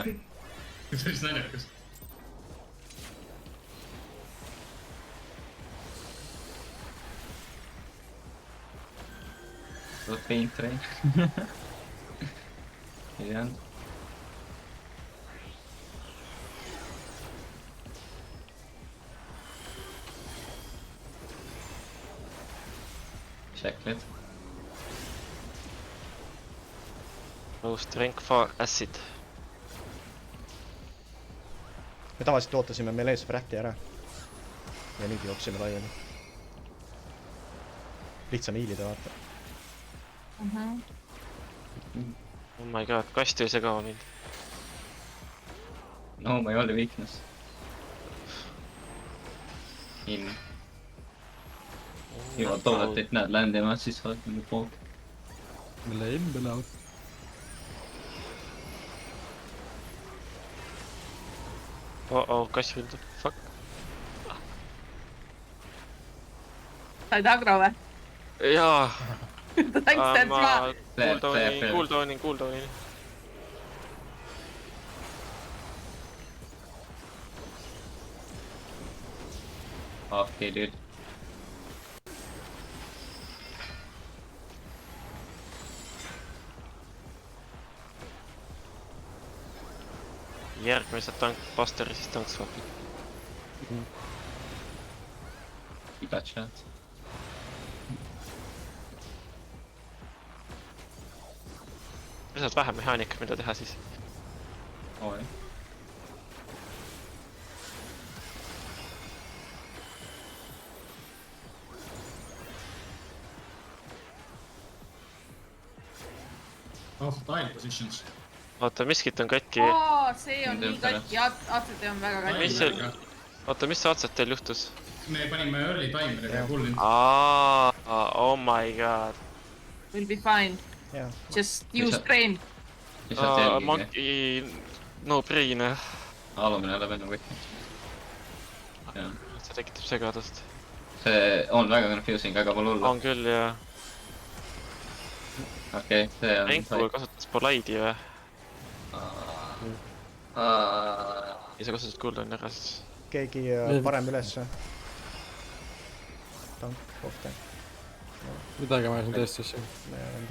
Päris naljakas. Paint train. Ei teadnud. Shacklet. No strength for acid. Me tavaliselt ootasime Melees Fracti ära. Ja nüüd jooksime laiali. Lihtsam hiilida, vaata. Oh my god, kast ei segava mind. No, ma ei ole weakness. In. Juba toodad, et näed ländima, siis saad mingi pook. Mille ümber laud. Oh, kast vildub, fuck. Said agro või? Jaa. Ta läks tead maa. Cooldownin. Okei, dude. Järgmised tankbusteri siis tankswapid. Iga chat. Lihtsalt vähem mehaanika, mida teha siis. Oi. Oh, tile positions. Oota, miskit on katki. See on nii katki, ACT on väga katki. Mis seal... Oota, mis see ACT teil juhtus? Me panime early timeriga kullin. Oh my god. Will be fine. Just use brain. Lihtsalt jälgige. Monkey... No brain. Alumine läheb enne võtnud. See tekitab segadust. See on väga confusing, aga pole hullu. On küll, jah. Okei, see on... Renku kasutas Polaidi või? Ja sa kasutasid cooldowni ära siis. Keegi parem ülesse. Tank, kohta. Midagi ma siin tõesti siin.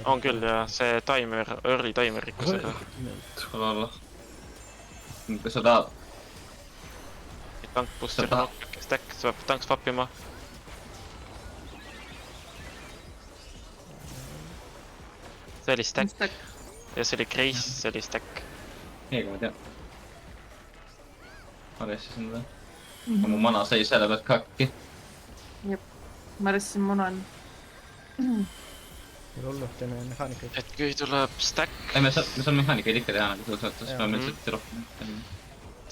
On küll, jah. See timer, early timer rikkus ära. Pole olla. Kui sa tahad... Tank booster knock, stack, sa peab tank swapima. See oli stack. Ja see oli Grace, see oli stack. Ega ma tean. Arvestasin või? Mu mana sai selle pealt kakki. Jep, ma arvestasin munan. Mul hullu, teeme mehaanikaid. Et kui tuleb stack... Ei, me saame mehaanikaid ikka teha, nagu selles mõttes, me oleme lihtsalt rohkem.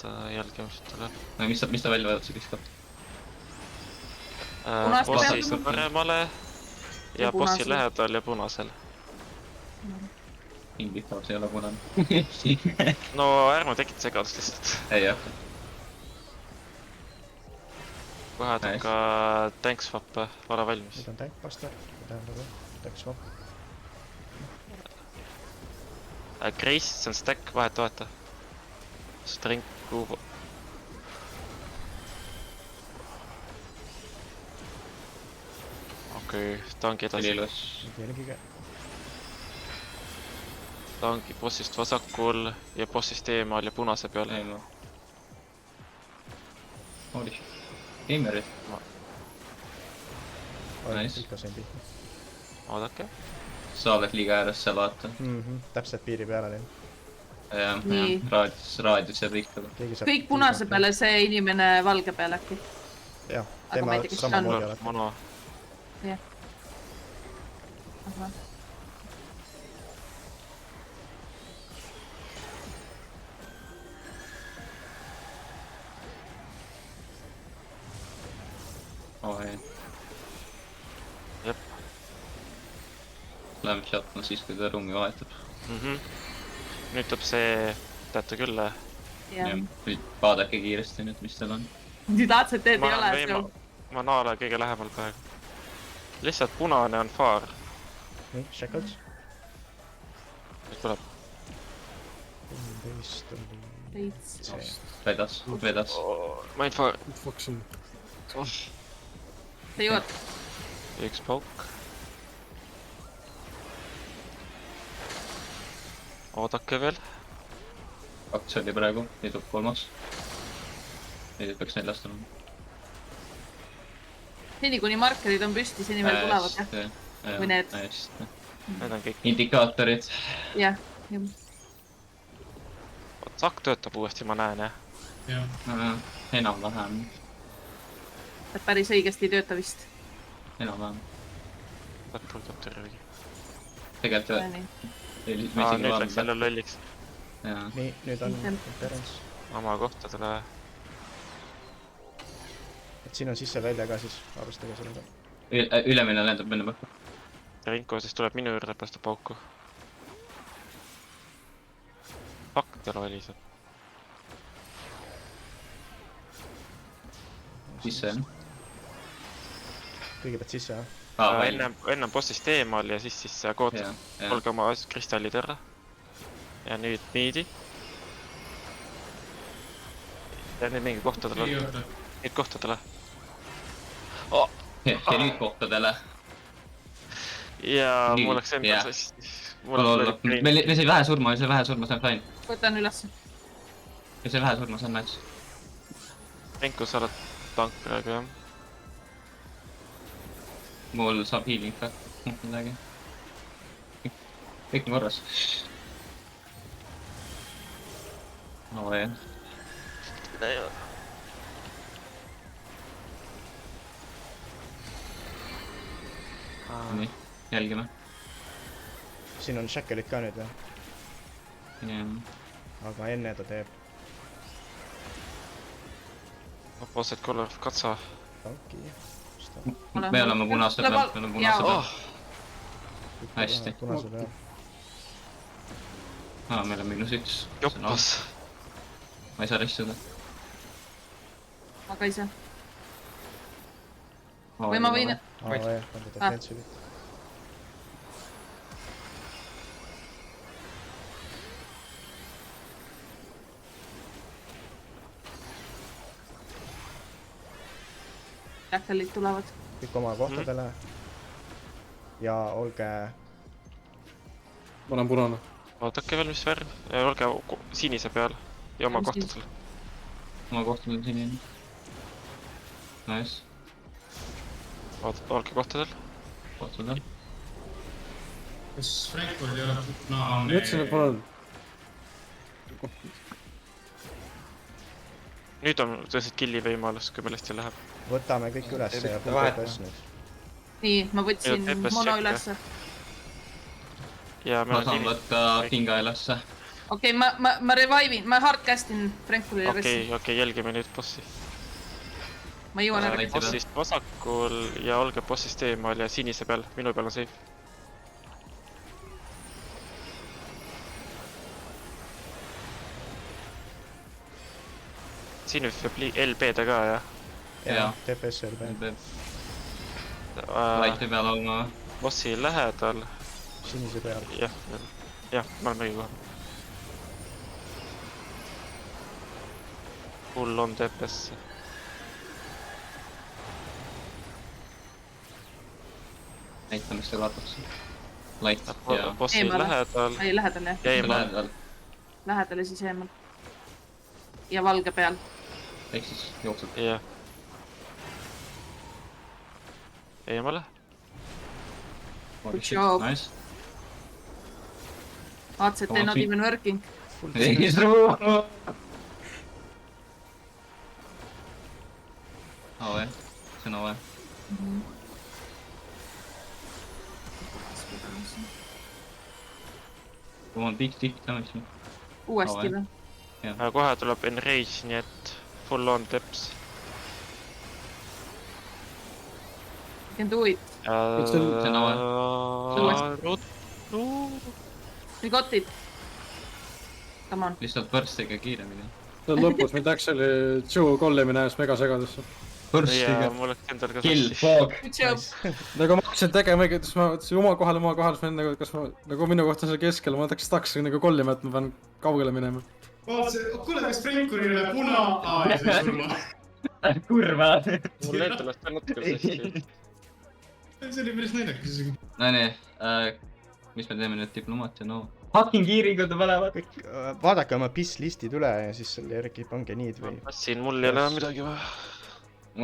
Ta jälgimist tuleb. Mis ta välja vajab, see kiskab? Bossi paremale ja bossi lähedal ja punasel. Mingi taas ei ole punane. No ärme tekita segadust lihtsalt. Ei jah. Kohe on ka tank swap, vara valmis. Nüüd on tankbuster, tähendab tank swap. Grace, see on stack, vahet. Strengku... Okei, tanki edasi. Jälgige. Tanki bossist vasakul ja bossist eemal ja punase peal. Ei ma. Holy shit. Gamerid. Nice. Ikka sain pihta. Oodake. Sa oled liiga ääres seal, vaata. Täpselt piiri peale neil. Jah, raadius jääb ikka. Kõik punase peale, see inimene valge peale äkki. Jah, tema samamoodi oled. Mono. Jah. Aha. Oh ei. Jep. Läheme chatma siis, kui ta ruumi vahetab. Nüüd tuleb see, teate küll. Nüüd vaadake kiiresti nüüd, mis teil on. Nüüd ACT ei ole seal. Ma naale kõige lähemal praegu. Lihtsalt punane on faar. Nii, shekels. Nüüd tuleb. teist oli veits . see . vedas . Mindfire , Foxi . Sa jõuad . üks pauk . oodake veel . 2 oli praegu , nüüd tuleb 3. nüüd peaks 4 olema . seni kuni markerid on püsti , seni veel tulevad jah . Või need. Need on kõik . indikaatorid . jah , Sakk töötab uuesti , ma näen jah . jah , enam-vähem , et päris õigesti ei tööta vist . enam-vähem . Sakk töötab tervegi . tegelikult nii , nüüd läks jälle lolliks . jaa , nii , nüüd on konverents . oma kohtadele . et siin on sisse-välja ka siis , arvestage sellega . ülemine lendab enne põhja . Rinko siis tuleb minu juurde , päästab pauku . Sakk tal oli seal . sisse jah . kõigepealt sisse jah . enne bossist eemal ja siis kootad . olge oma kristallid ära . ja nüüd niidi . ja nüüd mingi kohtadele . nüüd kohtadele . ja nüüd kohtadele . ja Nüüd, mul läks enda jah. sassi . meil sai vähe surma , see on fine . võtan ülesse . ja see vähe surma , see on nice . Rinko , sa oled tank praegu jah . mul saab healing ka , midagi . kõik on korras . oo jah . nii , jälgime . siin on shackelid ka nüüd jah , jah . aga enne ta teeb Opposite color of katsa . tanki . me oleme punase peal , me oleme punase peal . hästi. punase peal . meil on -1 . joppas . ma ei saa ristuda . ma ka ei saa . või ma võin , aa jah , on ta defensive'it . Jackalid tulevad . kõik oma kohtadele . ja olge , ma olen punane . oodake veel , mis värv . olge sinise peal ja oma On kohtadel . oma kohtadel siin . Nice . olge kohtadel . kohtadel . kas Frankfurt ei ole ma ütlesin , et punane . nüüd on tõesti killi võimalus , kui meil hästi läheb . võtame kõik üles ja puhkes nüüd . nii , ma võtsin Ja TPS mono check, ülesse . ja ma meil saan on võtta pinga ülesse . okei , ma revive in , ma hardcastin Frankfurtile ressi . okei , jälgime nüüd bossi . ma jõuan ära . Väikse peal. bossist vasakul ja olge bossist eemal ja sinise peal , minu peal on safe . siin võib LB-da ka jah . Jaa. TPS LB , laiti peal olema . bossi lähedal , sinise peal . jah , me oleme õige kohal . Full on TPS . näita , mis ta kaotakse . lait ja . bossi Eemale. lähedal ei , lähedal jah . ja eemal . lähedal . Lähedale siis eemal . ja valge peal . ehk siis jookseb . jah . eemale . Good job. Nice . ACT not even working . Is true . AOE , see on AOE . mul on big damage . uuesti või ? kohe tuleb Enrage , nii et full on teps . You can do it . See on We got it . Come on . lihtsalt põrstiga kiiremini . see on lõpus , mind actually Joe kollimine ajas mega segadusse . põrstiga . mul läks endal ka Kill , sassi . fog . Good job . nagu ma hakkasin tegema , siis ma mõtlesin oma kohal , siis ma nagu , kas ma , nagu minu kohta seal keskel , ma tahaks nagu kollima , et ma pean kaugele minema . vaatasin, kuule, kas Frankuril üle puna... Aa, ei sai surma. Kurva. mul endalast ka natuke hästi. See oli päris naljakas isegi. No nii, mis me teeme nüüd diplomaatia, no. Fucking kiiringud mõlemad. Vaadake oma piss-listid üle ja siis selle järgi pange niid või... Siin mul ei ole midagi vaja.